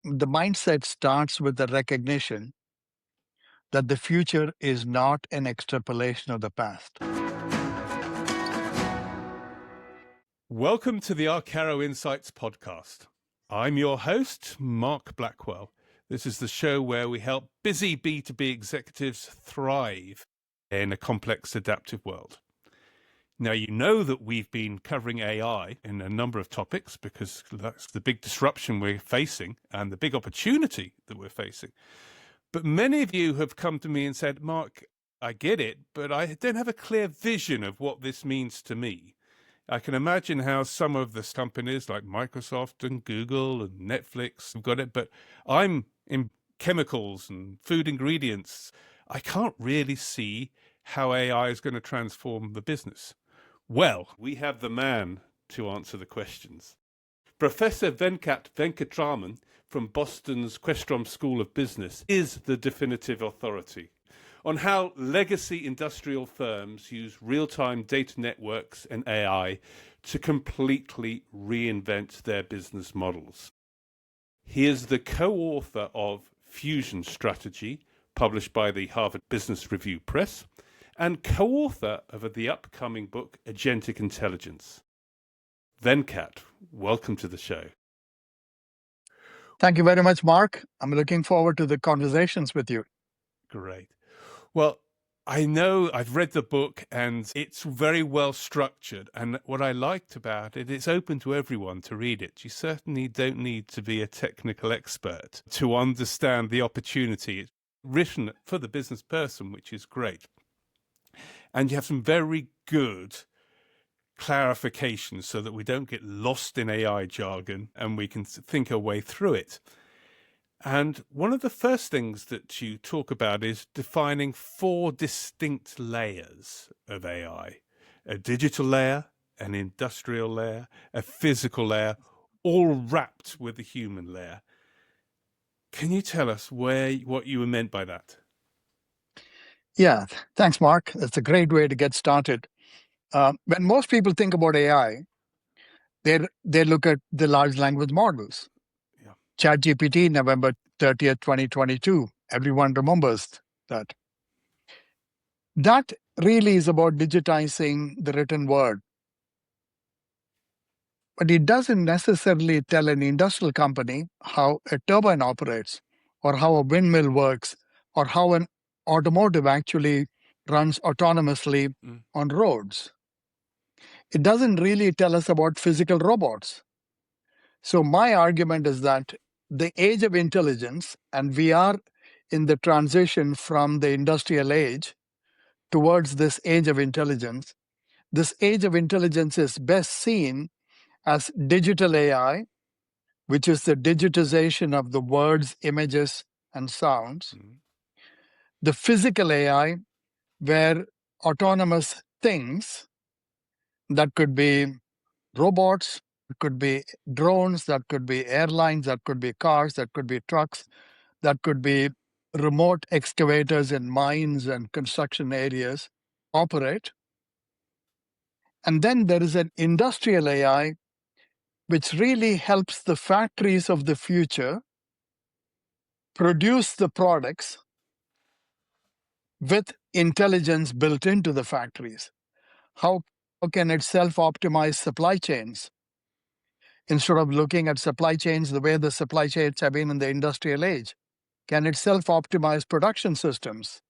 The mindset starts with the recognition that the future is not an extrapolation of the past. Welcome to the Arcaro Insights podcast. I'm your host, Mark Blackwell. This is the show where we help busy B2B executives thrive in a complex, adaptive world. Now, you know that we've been covering AI in a number of topics because that's the big disruption we're facing and the big opportunity that we're facing. But many of you have come to me and said, Mark, I get it, but I don't have a clear vision of what this means to me. I can imagine how some of the companies like Microsoft and Google and Netflix have got it, but I'm in chemicals and food ingredients. I can't really see how AI is going to transform the business. Well, we have the man to answer the questions. Professor Venkat Venkatraman from Boston's Questrom School of Business is the definitive authority on how legacy industrial firms use real-time data networks and AI to completely reinvent their business models. He is the co-author of Fusion Strategy, published by the Harvard Business Review Press, and co-author of the upcoming book, Agentic Intelligence. Venkat, welcome to the show. Thank you very much, Mark. I'm looking forward to the conversations with you. Great. Well, I know I've read the book and it's very well structured. And what I liked about it, it's open to everyone to read it. You certainly don't need to be a technical expert to understand the opportunity. It's written for the business person, which is great. And you have some very good clarifications so that we don't get lost in AI jargon and we can think our way through it. And one of the first things that you talk about is defining 4 distinct layers of AI: a digital layer, an industrial layer, a physical layer, all wrapped with a human layer. Can you tell us what you meant by that? Yeah, thanks, Mark. That's a great way to get started. When most people think about AI, they look at the large language models. Yeah. ChatGPT, November 30th, 2022. Everyone remembers that. That really is about digitizing the written word. But it doesn't necessarily tell an industrial company how a turbine operates, or how a windmill works, or how an automotive actually runs autonomously on roads. It doesn't really tell us about physical robots. So my argument is that the age of intelligence, and we are in the transition from the industrial age towards this age of intelligence. This age of intelligence is best seen as digital AI, which is the digitization of the words, images, and sounds. The physical AI, where autonomous things, that could be robots, it could be drones, that could be airlines, that could be cars, that could be trucks, that could be remote excavators in mines and construction areas, operate. And then there is an industrial AI, which really helps the factories of the future produce the products with intelligence built into the factories. How can it self-optimize supply chains? Instead of looking at supply chains the way the supply chains have been in the industrial age, can it self-optimize production systems?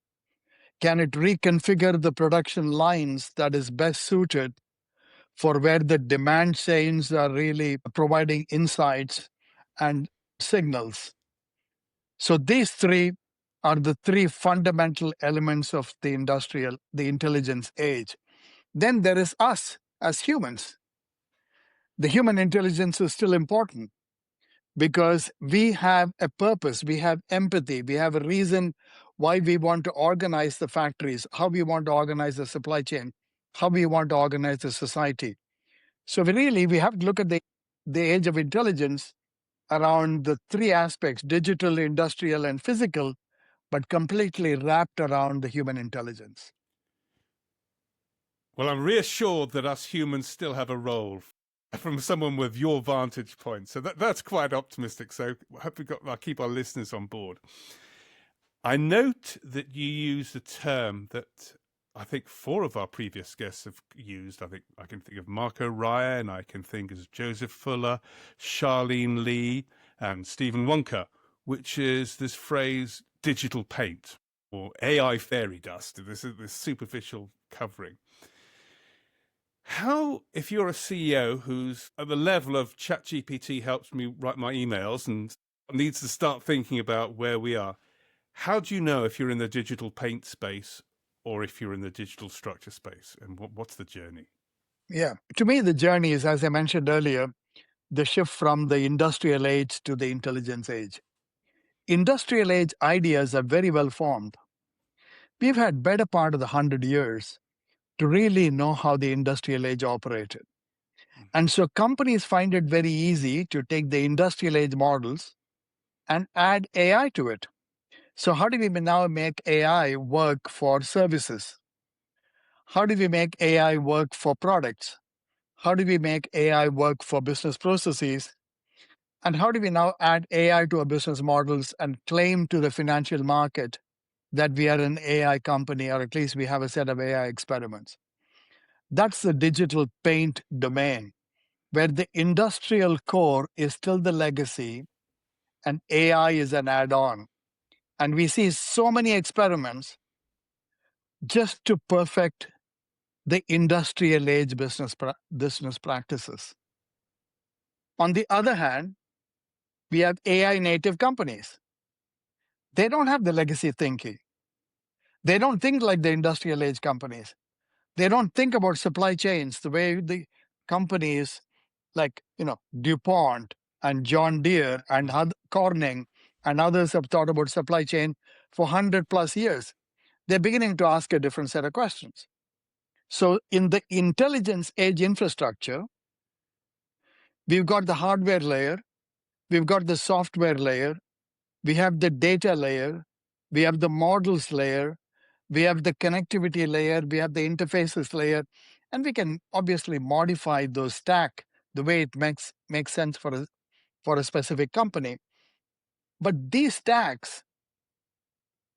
Can it reconfigure the production lines that is best suited for where the demand chains are really providing insights and signals? So these 3 are the 3 fundamental elements of the intelligence age. Then there is us as humans. The human intelligence is still important because we have a purpose, we have empathy, we have a reason why we want to organize the factories, how we want to organize the supply chain, how we want to organize the society. So we have to look at the age of intelligence around the 3 aspects: digital, industrial, and physical, but completely wrapped around the human intelligence. Well, I'm reassured that us humans still have a role from someone with your vantage point. So that's quite optimistic. So I hope I'll keep our listeners on board. I note that you use a term that I think four of our previous guests have used. I think I can think of Marco Ryan, I can think of Joseph Fuller, Charlene Lee, and Stephen Wonka, which is this phrase digital paint or AI fairy dust, this superficial covering. How, if you're a CEO who's at the level of ChatGPT helps me write my emails and needs to start thinking about where we are, how do you know if you're in the digital paint space or if you're in the digital structure space? And what's the journey? Yeah. To me, the journey is, as I mentioned earlier, the shift from the industrial age to the intelligence age. Industrial age ideas are very well formed. We've had better part of the 100 years to really know how the industrial age operated. And so companies find it very easy to take the industrial age models and add AI to it. So how do we now make AI work for services? How do we make AI work for products? How do we make AI work for business processes? And how do we now add AI to our business models and claim to the financial market that we are an AI company, or at least we have a set of AI experiments? That's the digital paint domain, where the industrial core is still the legacy and AI is an add on. And we see so many experiments just to perfect the industrial age business practices. On the other hand, we have AI native companies. They don't have the legacy thinking. They don't think like the industrial age companies. They don't think about supply chains the way the companies like, DuPont and John Deere and Corning and others have thought about supply chain for 100 plus years. They're beginning to ask a different set of questions. So in the intelligence age infrastructure, we've got the hardware layer, we've got the software layer, we have the data layer, we have the models layer, we have the connectivity layer, we have the interfaces layer, and we can obviously modify those stack the way it makes sense for a specific company. But these stacks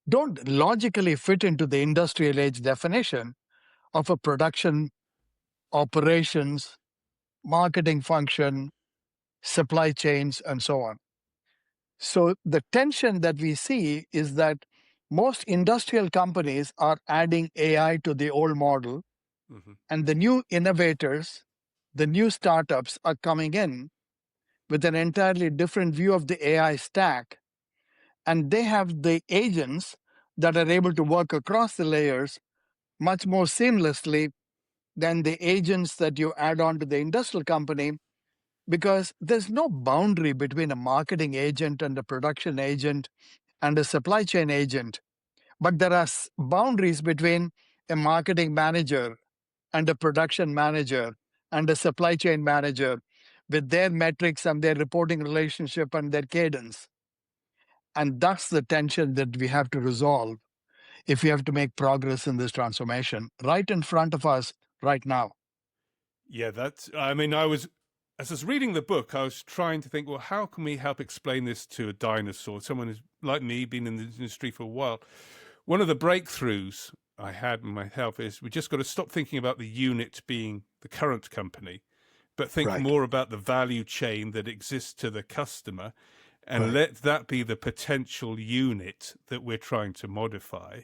don't logically fit into the industrial age definition of a production, operations, marketing function, supply chains, and so on. So the tension that we see is that most industrial companies are adding AI to the old model, and the new innovators, the new startups are coming in with an entirely different view of the AI stack, and they have the agents that are able to work across the layers much more seamlessly than the agents that you add on to the industrial company, because there's no boundary between a marketing agent and a production agent and a supply chain agent. But there are boundaries between a marketing manager and a production manager and a supply chain manager with their metrics and their reporting relationship and their cadence. And that's the tension that we have to resolve if we have to make progress in this transformation right in front of us right now. Yeah, as I was reading the book, I was trying to think, well, how can we help explain this to a dinosaur, someone who's like me, been in the industry for a while? One of the breakthroughs I had in my health is we just got to stop thinking about the unit being the current company, but think more about the value chain that exists to the customer, and let that be the potential unit that we're trying to modify.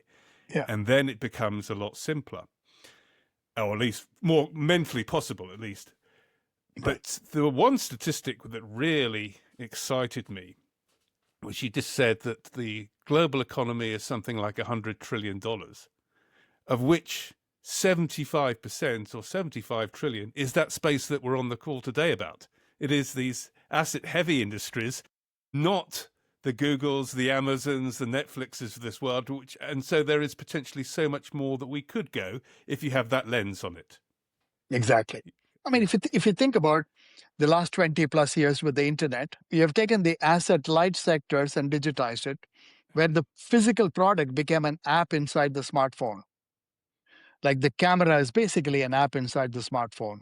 Yeah. And then it becomes a lot simpler, or at least more mentally possible, at least. But there was one statistic that really excited me, which you just said that the global economy is something like $100 trillion, of which 75% or 75 trillion is that space that we're on the call today about. It is these asset-heavy industries, not the Googles, the Amazons, the Netflixes of this world, and so there is potentially so much more that we could go if you have that lens on it. Exactly. I mean, if you think about the last 20 plus years with the internet, we have taken the asset light sectors and digitized it, where the physical product became an app inside the smartphone. Like the camera is basically an app inside the smartphone.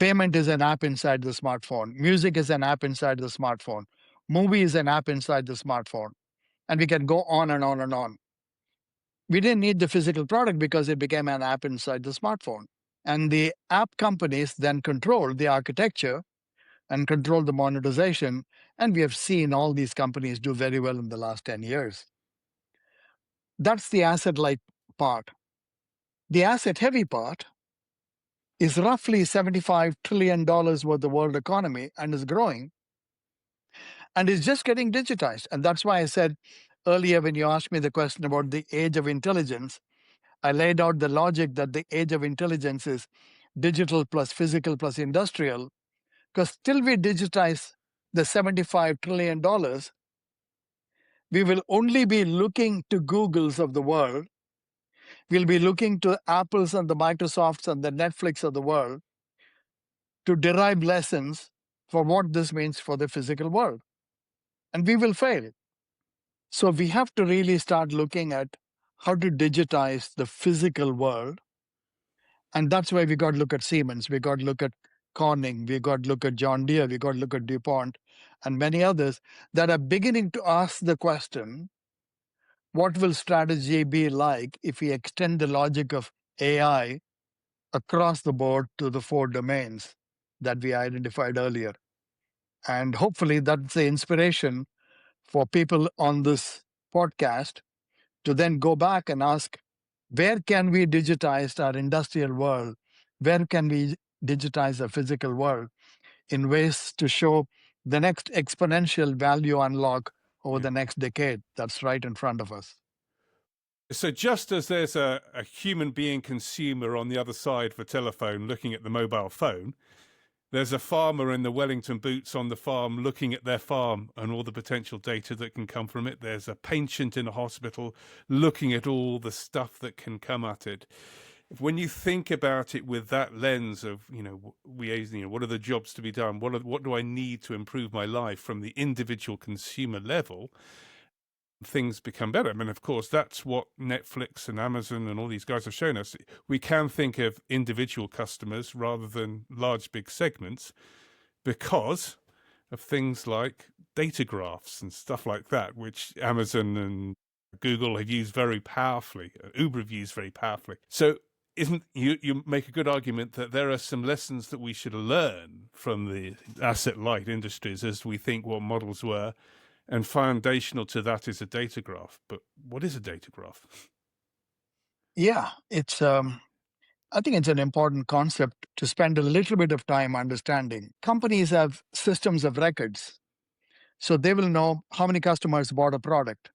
Payment is an app inside the smartphone. Music is an app inside the smartphone. Movie is an app inside the smartphone. And we can go on and on and on. We didn't need the physical product because it became an app inside the smartphone. And the app companies then control the architecture and control the monetization. And we have seen all these companies do very well in the last 10 years. That's the asset light part. The asset heavy part is roughly $75 trillion worth of world economy and is growing and is just getting digitized. And that's why I said earlier when you asked me the question about the age of intelligence, I laid out the logic that the age of intelligence is digital plus physical plus industrial, because till we digitize the $75 trillion, we will only be looking to Googles of the world. We'll be looking to Apples and the Microsofts and the Netflix of the world to derive lessons for what this means for the physical world. And we will fail. So we have to really start looking at how to digitize the physical world. And that's why we got to look at Siemens, we got to look at Corning, we got to look at John Deere, we got to look at DuPont, and many others that are beginning to ask the question, what will strategy be like if we extend the logic of AI across the board to the 4 domains that we identified earlier? And hopefully that's the inspiration for people on this podcast to then go back and ask, where can we digitize our industrial world? Where can we digitize our physical world in ways to show the next exponential value unlock over the next decade that's right in front of us? So just as there's a human being consumer on the other side of a telephone looking at the mobile phone, there's a farmer in the Wellington boots on the farm looking at their farm and all the potential data that can come from it. There's a patient in a hospital looking at all the stuff that can come at it. When you think about it with that lens of, what are the jobs to be done? What do I need to improve my life from the individual consumer level? Things become better. I mean, of course, that's what Netflix and Amazon and all these guys have shown us. We can think of individual customers rather than large, big segments because of things like data graphs and stuff like that, which Amazon and Google have used very powerfully, Uber have used very powerfully. So isn't you make a good argument that there are some lessons that we should learn from the asset light industries as we think what models were. And foundational to that is a data graph. But what is a data graph? Yeah, it's I think it's an important concept to spend a little bit of time understanding. Companies have systems of records. So they will know how many customers bought a product.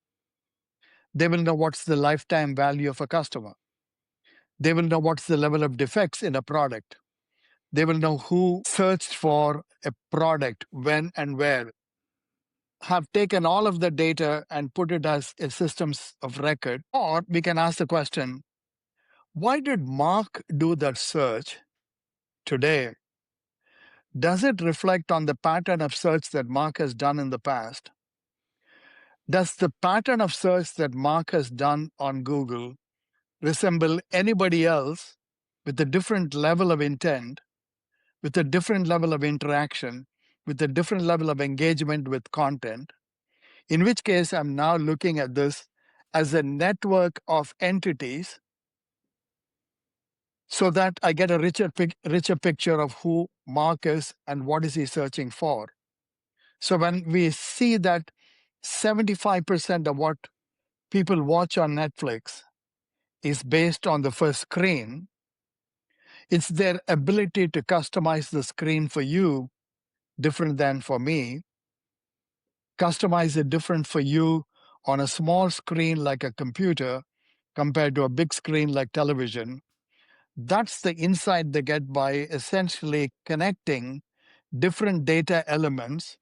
They will know what's the lifetime value of a customer. They will know what's the level of defects in a product. They will know who searched for a product, when and where. Have taken all of the data and put it as a systems of record. Or we can ask the question, why did Mark do that search today? Does it reflect on the pattern of search that Mark has done in the past? Does the pattern of search that Mark has done on Google resemble anybody else with a different level of intent, with a different level of interaction, with a different level of engagement with content? In which case, I'm now looking at this as a network of entities so that I get a richer picture of who Mark is and what is he searching for. So when we see that 75% of what people watch on Netflix is based on the first screen, it's their ability to customize the screen for you different than for me, customize it different for you on a small screen like a computer compared to a big screen like television. That's the insight they get by essentially connecting different data elements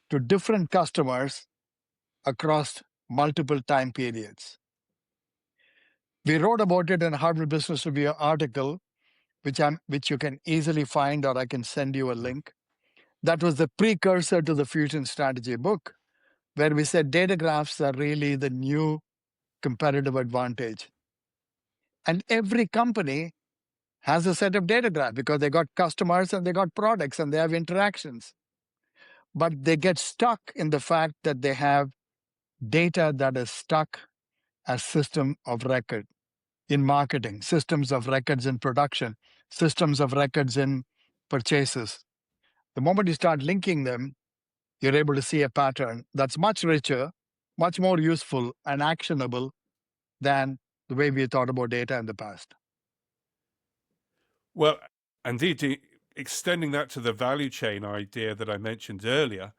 to different customers across multiple time periods. We wrote about it in a Harvard Business Review article, which you can easily find, or I can send you a link. That was the precursor to the Fusion Strategy book, where we said data graphs are really the new competitive advantage. And every company has a set of data graph because they got customers and they got products and they have interactions. But they get stuck in the fact that they have data that is stuck as system of record in marketing, systems of records in production, systems of records in purchases. The moment you start linking them, you're able to see a pattern that's much richer, much more useful and actionable than the way we thought about data in the past. Well, indeed, extending that to the value chain idea that I mentioned earlier,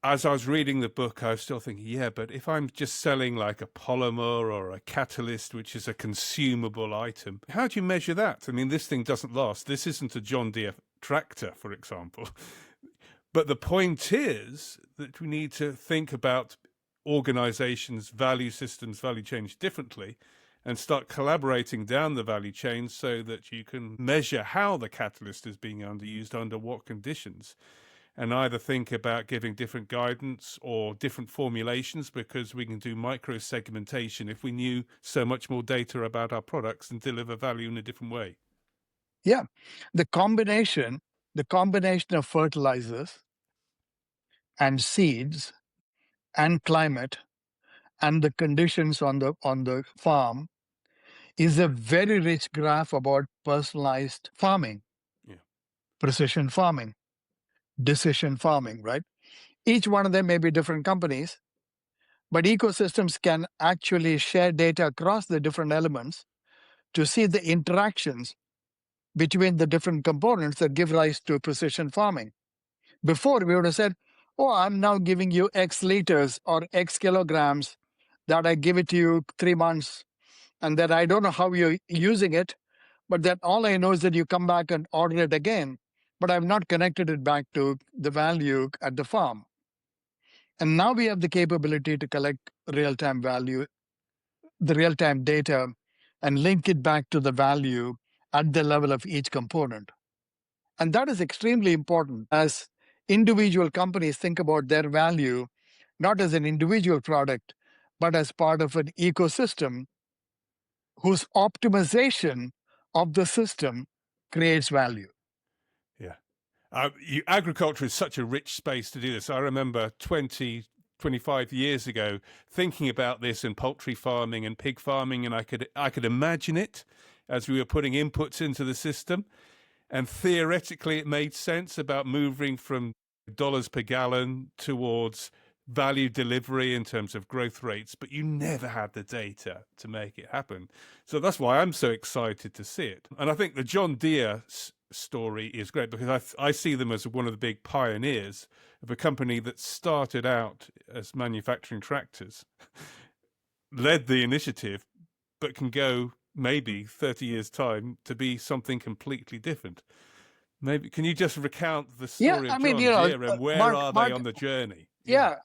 as I was reading the book, I was still thinking, yeah, but if I'm just selling like a polymer or a catalyst, which is a consumable item, how do you measure that? I mean, this thing doesn't last. This isn't a John Deere tractor, for example. But the point is that we need to think about organizations' value systems, value chains differently, and start collaborating down the value chain so that you can measure how the catalyst is being underused under what conditions, and either think about giving different guidance or different formulations, because we can do micro segmentation if we knew so much more data about our products and deliver value in a different way. Yeah, the combination of fertilizers and seeds and climate and the conditions on the farm is a very rich graph about personalized farming, precision farming, decision farming, right? Each one of them may be different companies, but ecosystems can actually share data across the different elements to see the interactions between the different components that give rise to precision farming. Before, we would have said, oh, I'm now giving you X liters or X kilograms, that I give it to you 3 months, and that I don't know how you're using it, but that all I know is that you come back and order it again, but I've not connected it back to the value at the farm. And now we have the capability to collect real-time value, the real-time data, and link it back to the value at the level of each component. And that is extremely important as individual companies think about their value, not as an individual product, but as part of an ecosystem whose optimization of the system creates value. Yeah. Agriculture is such a rich space to do this. I remember 25 years ago thinking about this in poultry farming and pig farming, and I could imagine it as we were putting inputs into the system. And theoretically, it made sense about moving from dollars per gallon towards value delivery in terms of growth rates, but you never had the data to make it happen. So that's why I'm so excited to see it. And I think the John Deere story is great because I see them as one of the big pioneers of a company that started out as manufacturing tractors, led the initiative, but can go maybe 30 years' time to be something completely different. Maybe can you just recount the story of John Deere and where Mark, are they on the journey? Yeah,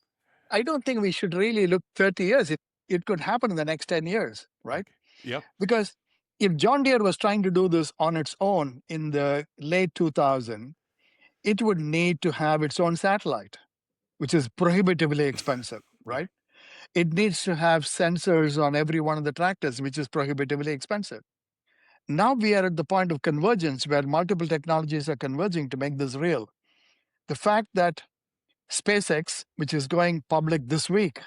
I don't think we should really look 30 years. It could happen in the next 10 years, right? Okay. Yep. Because if John Deere was trying to do this on its own in the late 2000s, it would need to have its own satellite, which is prohibitively expensive, right? It needs to have sensors on every one of the tractors, which is prohibitively expensive. Now we are at the point of convergence where multiple technologies are converging to make this real. The fact that SpaceX, which is going public this week,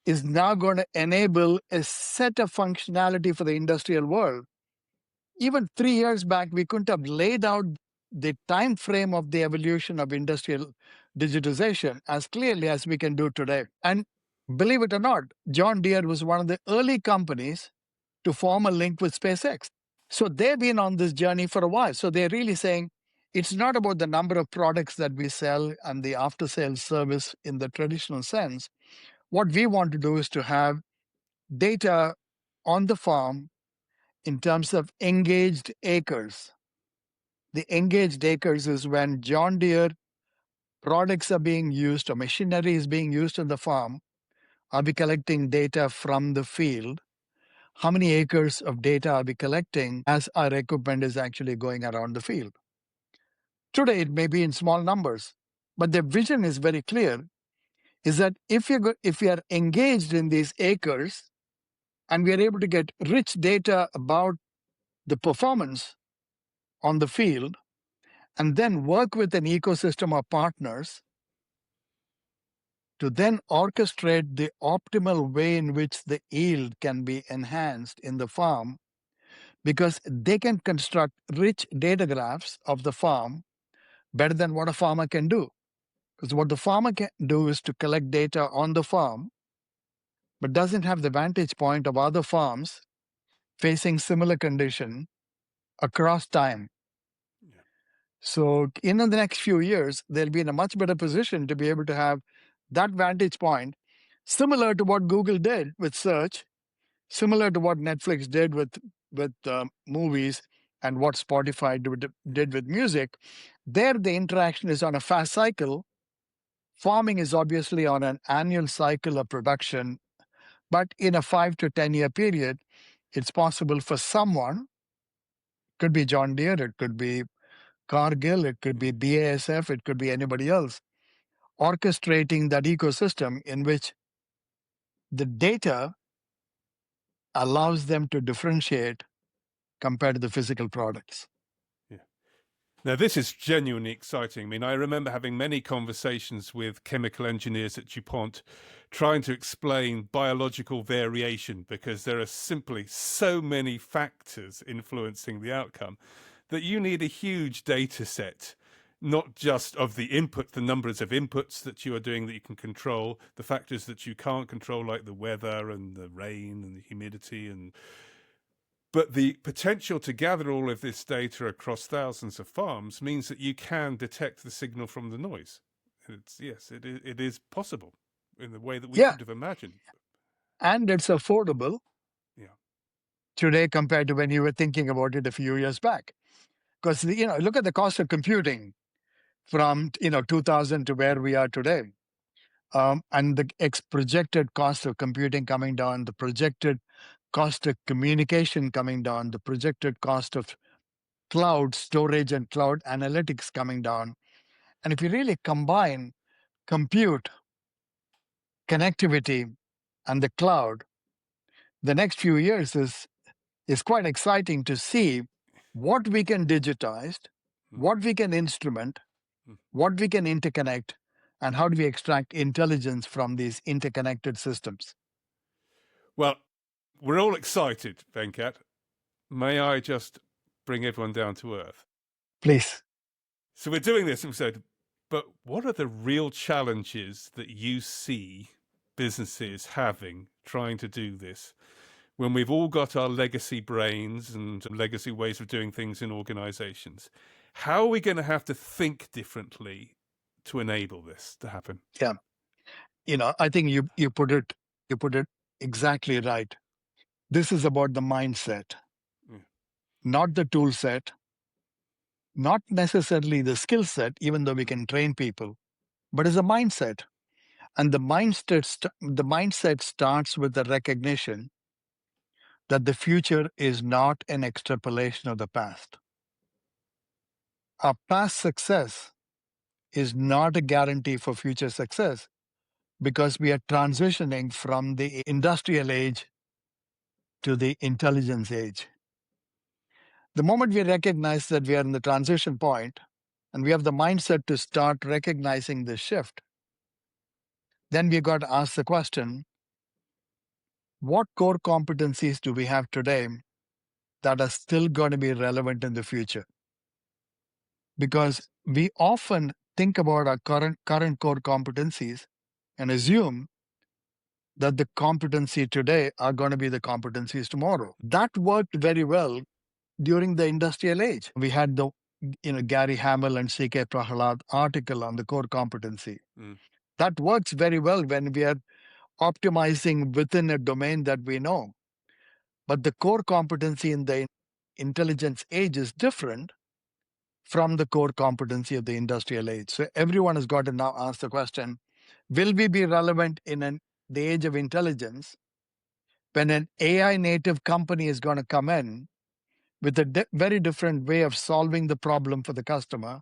is now going to enable a set of functionality for the industrial world. Even 3 years back, we couldn't have laid out the time frame of the evolution of industrial digitization as clearly as we can do today. And believe it or not, John Deere was one of the early companies to form a link with SpaceX. So they've been on this journey for a while. So they're really saying it's not about the number of products that we sell and the after-sales service in the traditional sense. What we want to do is to have data on the farm in terms of engaged acres. The engaged acres is when John Deere products are being used or machinery is being used on the farm. Are we collecting data from the field? How many acres of data are we collecting as our equipment is actually going around the field? Today, it may be in small numbers, but the vision is very clear, is that if we are engaged in these acres and we are able to get rich data about the performance on the field, and then work with an ecosystem of partners to then orchestrate the optimal way in which the yield can be enhanced in the farm, because they can construct rich data graphs of the farm better than what a farmer can do. Because what the farmer can do is to collect data on the farm, but doesn't have the vantage point of other farms facing similar condition across time. Yeah. So in the next few years, they'll be in a much better position to be able to have that vantage point, similar to what Google did with search, similar to what Netflix did with movies, and what Spotify did with music. There, the interaction is on a fast cycle. Farming is obviously on an annual cycle of production, but in a 5 to 10 year period, it's possible for someone, could be John Deere, it could be Cargill, it could be BASF, it could be anybody else, orchestrating that ecosystem in which the data allows them to differentiate compared to the physical products. Yeah. Now, this is genuinely exciting. I mean, I remember having many conversations with chemical engineers at DuPont trying to explain biological variation, because there are simply so many factors influencing the outcome that you need a huge data set, not just of the input, the numbers of inputs that you are doing that you can control, the factors that you can't control, like the weather and the rain and the humidity, but the potential to gather all of this data across thousands of farms means that you can detect the signal from the noise. It is possible in the way that we couldn't have imagined. And it's affordable. Yeah. Today compared to when you were thinking about it a few years back. Because look at the cost of computing from 2000 to where we are today. And the projected cost of computing coming down, the projected cost of communication coming down, the projected cost of cloud storage and cloud analytics coming down. And if you really combine compute, connectivity, and the cloud, the next few years is quite exciting to see what we can digitize, what we can instrument, what we can interconnect, and how do we extract intelligence from these interconnected systems. Well, we're all excited, Venkat. May I just bring everyone down to earth? Please. So we're doing this episode, but what are the real challenges that you see businesses having trying to do this, when we've all got our legacy brains and legacy ways of doing things in organizations? How are we going to have to think differently to enable this to happen? Yeah. I think you put it exactly right. This is about the mindset, not the tool set, not necessarily the skill set, even though we can train people, but it's a mindset. And the mindset starts with the recognition that the future is not an extrapolation of the past. Our past success is not a guarantee for future success, because we are transitioning from the industrial age to the intelligence age. The moment we recognize that we are in the transition point and we have the mindset to start recognizing the shift, then we got to ask the question, what core competencies do we have today that are still going to be relevant in the future? Because we often think about our current core competencies and assume that the competency today are going to be the competencies tomorrow. That worked very well during the industrial age. We had the Gary Hamel and C.K. Prahalad article on the core competency. That works very well when we are optimizing within a domain that we know. But the core competency in the intelligence age is different from the core competency of the industrial age. So everyone has got to now ask the question, will we be relevant in the age of intelligence when an AI native company is going to come in with a very different way of solving the problem for the customer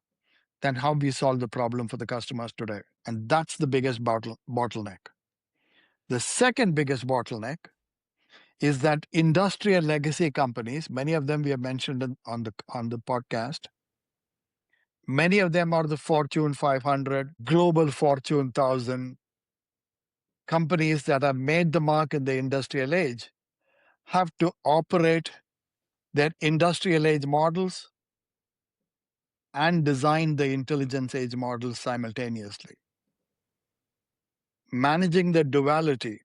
than how we solve the problem for the customers today? And that's the biggest bottleneck. The second biggest bottleneck is that industrial legacy companies, many of them we have mentioned on the podcast, many of them are the Fortune 500, global Fortune 1000 companies that have made the mark in the industrial age, have to operate their industrial age models and design the intelligence age models simultaneously. Managing the duality,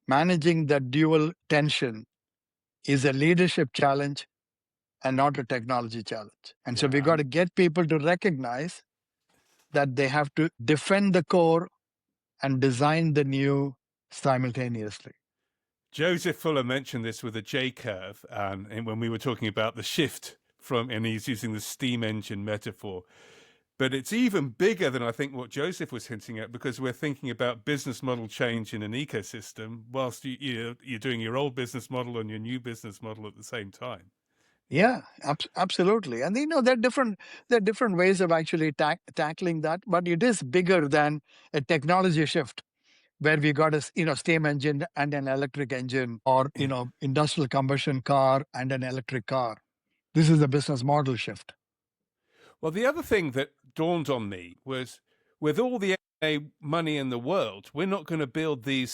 managing the dual tension is a leadership challenge and not a technology challenge. And so we got to get people to recognize that they have to defend the core and design the new simultaneously. Joseph Fuller mentioned this with a J curve, and when we were talking about the shift from, and he's using the steam engine metaphor. But it's even bigger than I think what Joseph was hinting at, because we're thinking about business model change in an ecosystem whilst you're doing your old business model and your new business model at the same time. Yeah, absolutely. And there are different ways of actually tackling that, but it is bigger than a technology shift where we got a steam engine and an electric engine, or industrial combustion car and an electric car. This is a business model shift. Well, the other thing that dawned on me was, with all the money in the world, we're not going to build these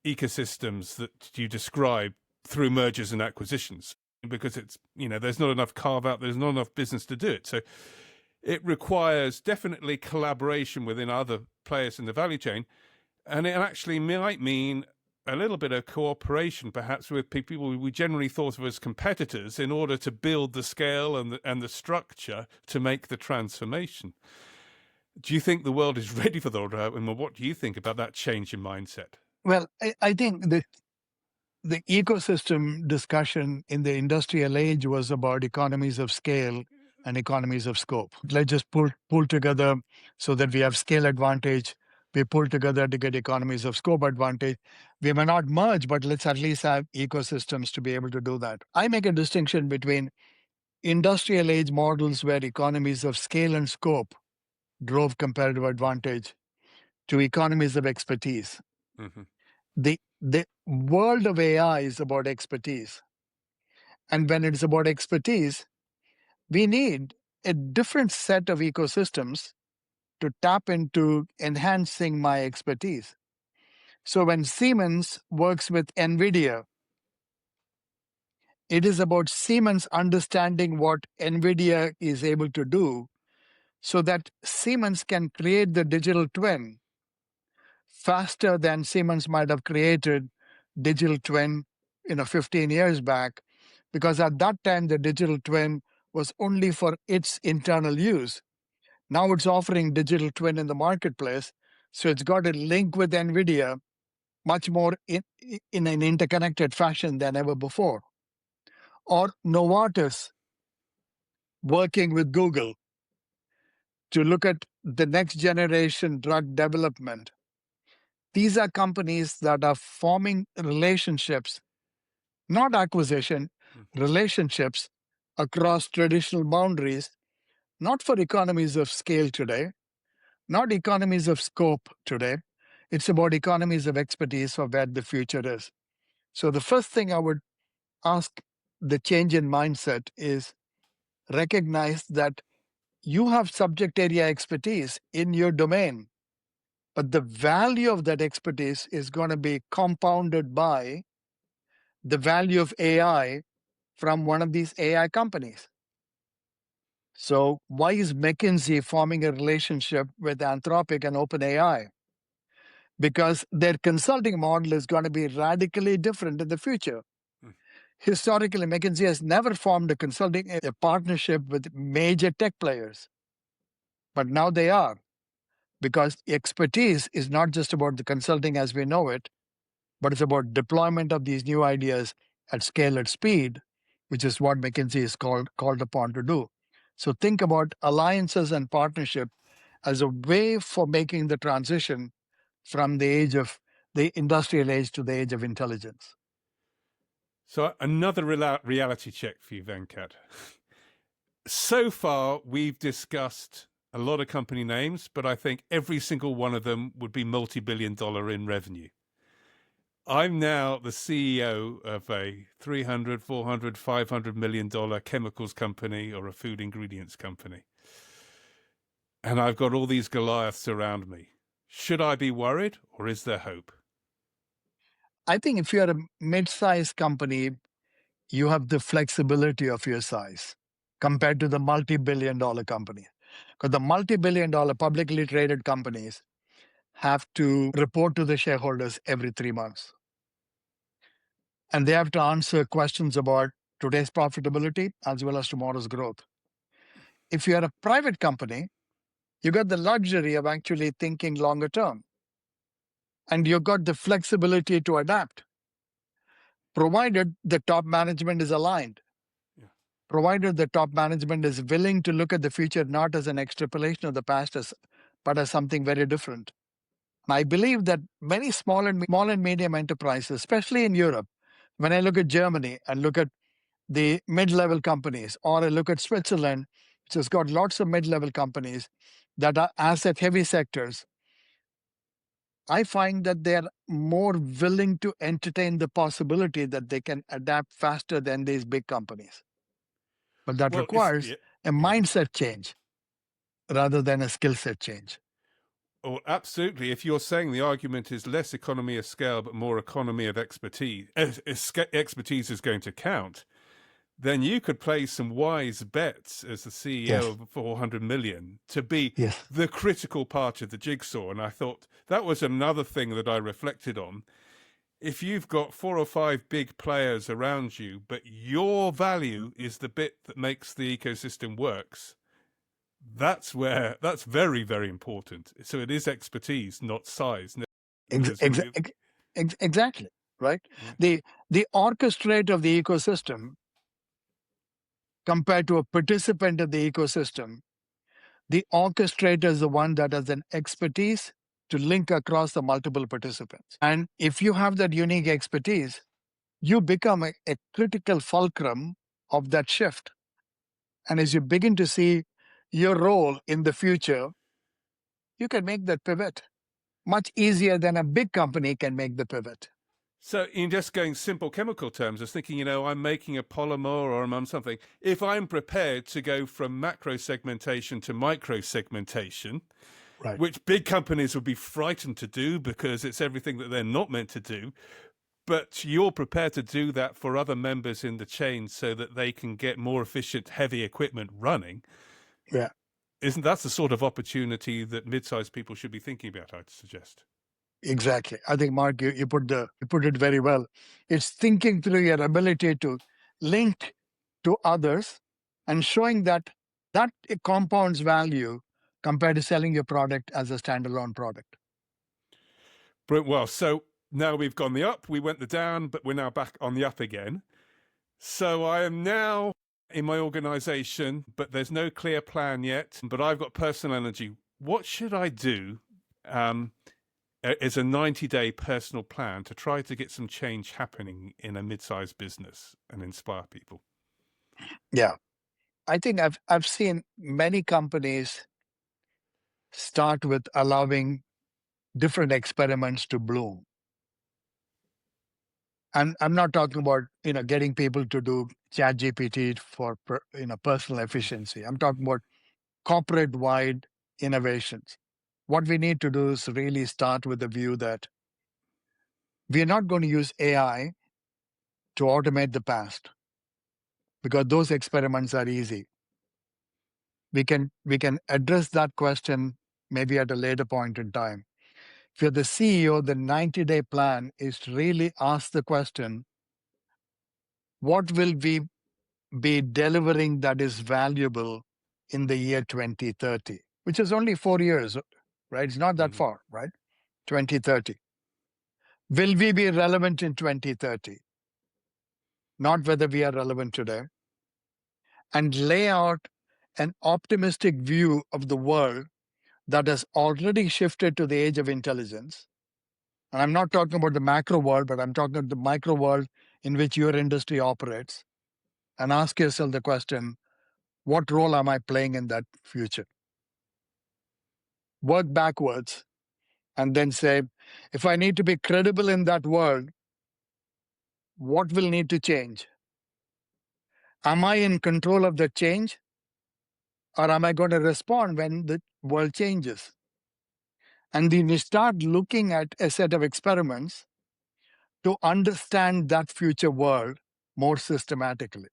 ecosystems that you describe through mergers and acquisitions, because it's, there's not enough carve out, there's not enough business to do it. So it requires definitely collaboration within other players in the value chain. And it actually might mean a little bit of cooperation, perhaps, with people we generally thought of as competitors, in order to build the scale and the structure to make the transformation. Do you think the world is ready for that? And what do you think about that change in mindset? Well, I think the ecosystem discussion in the industrial age was about economies of scale and economies of scope. Let's just pull together so that we have scale advantage. We pull together to get economies of scope advantage. We may not merge, but let's at least have ecosystems to be able to do that. I make a distinction between industrial age models where economies of scale and scope drove competitive advantage to economies of expertise. Mm-hmm. The world of AI is about expertise. And when it's about expertise, we need a different set of ecosystems to tap into enhancing my expertise. So when Siemens works with NVIDIA, it is about Siemens understanding what NVIDIA is able to do so that Siemens can create the digital twin faster than Siemens might have created digital twin 15 years back, because at that time the digital twin was only for its internal use. Now it's offering digital twin in the marketplace, so it's got a link with NVIDIA much more in an interconnected fashion than ever before. Or Novartis working with Google to look at the next generation drug development. These are companies that are forming relationships, not acquisition, relationships across traditional boundaries, not for economies of scale today, not economies of scope today. It's about economies of expertise for where the future is. So the first thing I would ask the change in mindset is recognize that you have subject area expertise in your domain, but the value of that expertise is going to be compounded by the value of AI from one of these AI companies. So why is McKinsey forming a relationship with Anthropic and OpenAI? Because their consulting model is going to be radically different in the future. Historically, McKinsey has never formed a partnership with major tech players. But now they are, because expertise is not just about the consulting as we know it, but it's about deployment of these new ideas at scale, at speed, which is what McKinsey is called upon to do. So think about alliances and partnership as a way for making the transition from the age of the industrial age to the age of intelligence. So another reality check for you, Venkat. So far, we've discussed a lot of company names, but I think every single one of them would be multi-billion-dollar in revenue. I'm now the CEO of a 300, 400, $500 million chemicals company or a food ingredients company. And I've got all these Goliaths around me. Should I be worried or is there hope? I think if you're a mid-sized company, you have the flexibility of your size compared to the multi-billion dollar company. Because the multi-billion dollar publicly traded companies have to report to the shareholders every 3 months. And they have to answer questions about today's profitability as well as tomorrow's growth. If you're a private company, you got the luxury of actually thinking longer term. And you've got the flexibility to adapt, provided the top management is aligned. Yeah. Provided the top management is willing to look at the future not as an extrapolation of the past, but as something very different. And I believe that many small and medium enterprises, especially in Europe, when I look at Germany and look at the mid-level companies, or I look at Switzerland, which has got lots of mid-level companies that are asset-heavy sectors, I find that they're more willing to entertain the possibility that they can adapt faster than these big companies. But that Well, it's requires a yeah. mindset change rather than a skill set change. Oh, absolutely. If you're saying the argument is less economy of scale but more economy of expertise, expertise is going to count, then you could play some wise bets as the CEO Yes. of 400 million to be Yes. the critical part of the jigsaw. And I thought that was another thing that I reflected on. If you've got 4 or 5 big players around you, but your value is the bit that makes the ecosystem works, that's very, very important. So it is expertise, not size. Exactly. Right. Yeah. The orchestrator of the ecosystem compared to a participant of the ecosystem, the orchestrator is the one that has an expertise to link across the multiple participants. And if you have that unique expertise, you become a critical fulcrum of that shift. And as you begin to see your role in the future, you can make that pivot much easier than a big company can make the pivot. So in just going simple chemical terms, I was thinking, I'm making a polymer or I'm on something. If I'm prepared to go from macro segmentation to micro segmentation, Right. which big companies would be frightened to do because it's everything that they're not meant to do, but you're prepared to do that for other members in the chain so that they can get more efficient heavy equipment running. Yeah. Isn't that the sort of opportunity that mid-sized people should be thinking about, I'd suggest? Exactly. I think, Mark, you put it very well. It's thinking through your ability to link to others and showing that it compounds value compared to selling your product as a standalone product. Well, so now we've gone the up, we went the down, but we're now back on the up again. So I am now in my organization, but there's no clear plan yet. But I've got personal energy. What should I do as a 90-day personal plan to try to get some change happening in a mid-sized business and inspire people? Yeah. I think I've seen many companies start with allowing different experiments to bloom. And I'm not talking about getting people to do chat GPT for personal efficiency. I'm talking about corporate wide innovations. What we need to do is really start with the view that we're not going to use AI to automate the past, because those experiments are easy. We can address that question maybe at a later point in time. If you're the CEO, the 90-day plan is to really ask the question, what will we be delivering that is valuable in the year 2030, which is only 4 years, right? It's not that far, right? 2030. Will we be relevant in 2030? Not whether we are relevant today. And lay out an optimistic view of the world that has already shifted to the age of intelligence. And I'm not talking about the macro world, but I'm talking about the micro world in which your industry operates. And ask yourself the question, what role am I playing in that future? Work backwards and then say, if I need to be credible in that world, what will need to change? Am I in control of the change? Or am I going to respond when the world changes? And then you start looking at a set of experiments to understand that future world more systematically.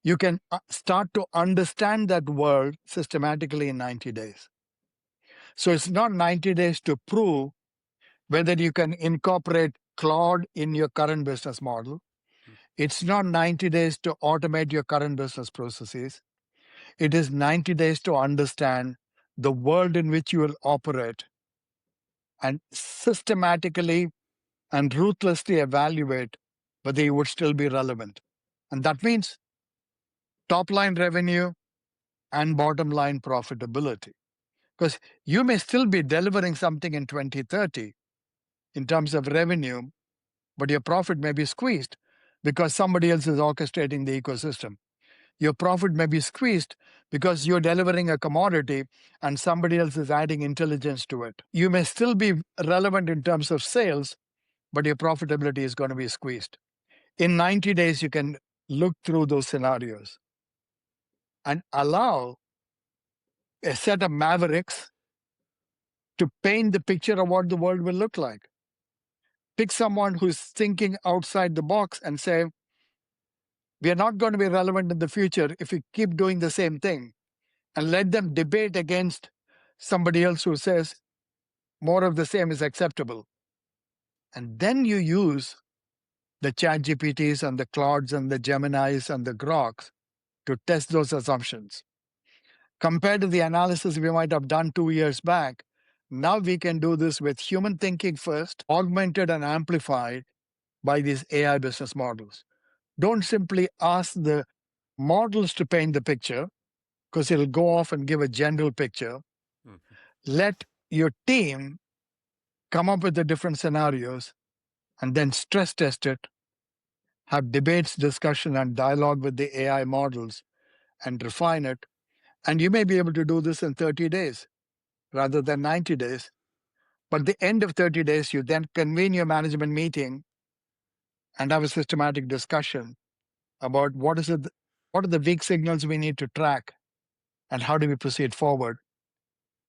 You can start to understand that world systematically in 90 days. So it's not 90 days to prove whether you can incorporate Claude in your current business model. It's not 90 days to automate your current business processes. It is 90 days to understand the world in which you will operate and systematically and ruthlessly evaluate whether you would still be relevant. And that means top line revenue and bottom line profitability. Because you may still be delivering something in 2030 in terms of revenue, but your profit may be squeezed because somebody else is orchestrating the ecosystem. Your profit may be squeezed because you're delivering a commodity and somebody else is adding intelligence to it. You may still be relevant in terms of sales, but your profitability is going to be squeezed. In 90 days, you can look through those scenarios and allow a set of mavericks to paint the picture of what the world will look like. Pick someone who's thinking outside the box and say, we are not going to be relevant in the future if we keep doing the same thing, and let them debate against somebody else who says more of the same is acceptable. And then you use the chat GPTs and the Claudes and the Geminis and the Groks to test those assumptions. Compared to the analysis we might have done 2 years back, now we can do this with human thinking first, augmented and amplified by these AI business models. Don't simply ask the models to paint the picture, because it'll go off and give a general picture. Mm-hmm. Let your team come up with the different scenarios and then stress test it, have debates, discussion, and dialogue with the AI models and refine it. And you may be able to do this in 30 days rather than 90 days. But at the end of 30 days, you then convene your management meeting and have a systematic discussion about what are the weak signals we need to track and how do we proceed forward.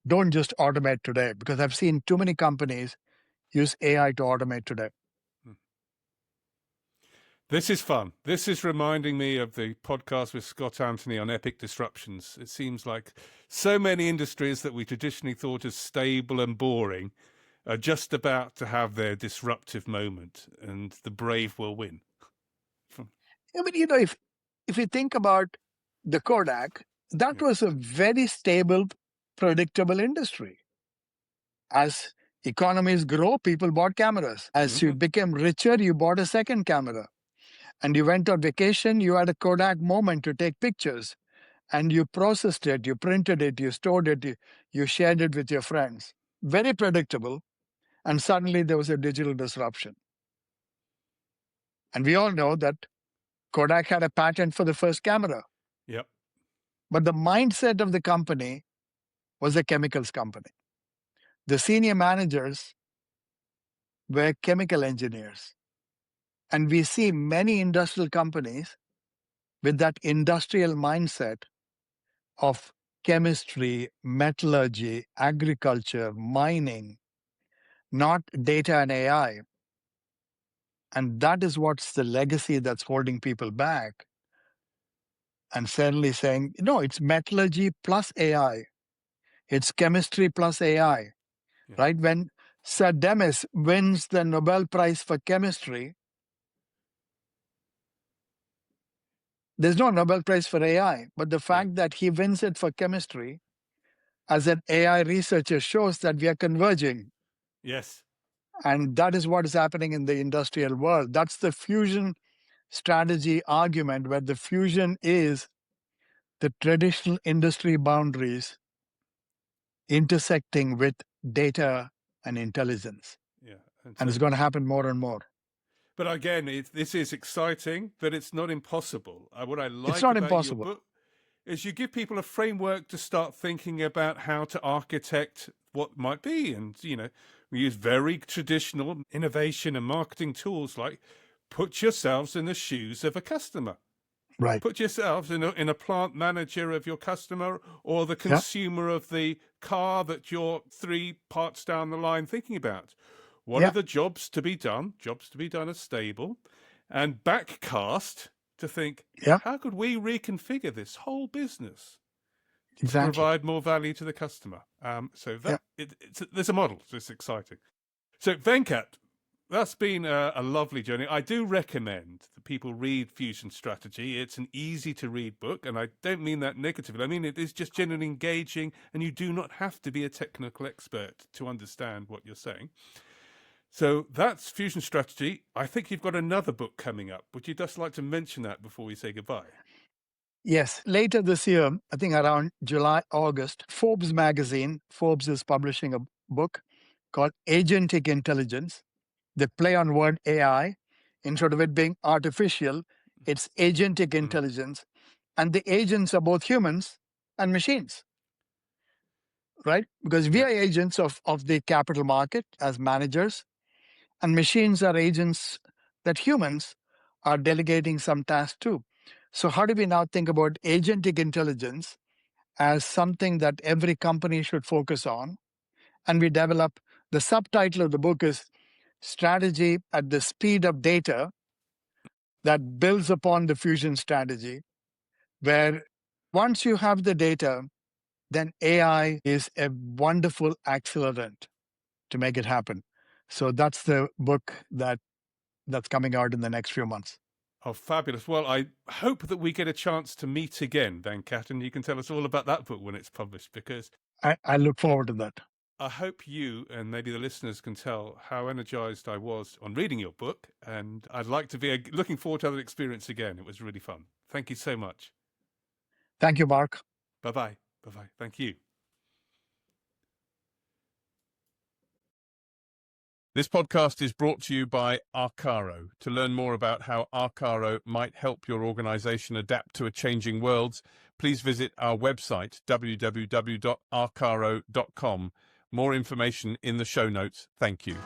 Don't just automate today, because I've seen too many companies use AI to automate today. This is fun. This is reminding me of the podcast with Scott Anthony on epic disruptions. It seems like so many industries that we traditionally thought as stable and boring are just about to have their disruptive moment, and the brave will win. I mean, if you think about the Kodak, that was a very stable, predictable industry. As economies grow, people bought cameras. As you became richer, you bought a second camera. And you went on vacation, you had a Kodak moment to take pictures. And you processed it, you printed it, you stored it, you shared it with your friends. Very predictable. And suddenly there was a digital disruption. And we all know that Kodak had a patent for the first camera. Yep. But the mindset of the company was a chemicals company. The senior managers were chemical engineers. And we see many industrial companies with that industrial mindset of chemistry, metallurgy, agriculture, mining, not data and AI. And that is what's the legacy that's holding people back. And suddenly saying, no, it's metallurgy plus AI. It's chemistry plus AI, right? When Sir Demis wins the Nobel Prize for chemistry, there's no Nobel Prize for AI, but the fact that he wins it for chemistry as an AI researcher shows that we are converging. Yes. And that is what is happening in the industrial world. That's the fusion strategy argument, where the fusion is the traditional industry boundaries intersecting with data and intelligence. Yeah. And it's going to happen more and more. But again, this is exciting, but it's not impossible. What I like it's not about impossible. your book, is you give people a framework to start thinking about how to architect what might be. And, we use very traditional innovation and marketing tools like put yourselves in the shoes of a customer. Right. Put yourselves in a plant manager of your customer or the consumer of the car that you're 3 parts down the line thinking about. What are the jobs to be done? Jobs to be done are stable. And backcast to think, how could we reconfigure this whole business to provide more value to the customer? So that there's a model. So it's exciting. So Venkat, that's been a lovely journey. I do recommend that people read Fusion Strategy. It's an easy to read book, and I don't mean that negatively. I mean it is just genuinely engaging, and you do not have to be a technical expert to understand what you're saying. So that's Fusion Strategy. I think you've got another book coming up. Would you just like to mention that before we say goodbye? Yes. Later this year, I think around July, August, Forbes is publishing a book called Agentic Intelligence. They play on word AI. Instead of it being artificial, it's agentic intelligence. And the agents are both humans and machines, right? Because we are agents of the capital market as managers, and machines are agents that humans are delegating some tasks to. So how do we now think about agentic intelligence as something that every company should focus on? And we develop, the subtitle of the book is Strategy at the Speed of Data, that builds upon the Fusion strategy, where once you have the data, then AI is a wonderful accelerant to make it happen. So that's the book that's coming out in the next few months. Oh, fabulous. Well, I hope that we get a chance to meet again, Venkat, and you can tell us all about that book when it's published, because I look forward to that. I hope you and maybe the listeners can tell how energized I was on reading your book, and I'd like to be looking forward to that experience again. It was really fun. Thank you so much. Thank you, Mark. Bye-bye. Bye-bye. Thank you. This podcast is brought to you by Arcaro. To learn more about how Arcaro might help your organization adapt to a changing world, please visit our website, www.arcaro.com. More information in the show notes. Thank you.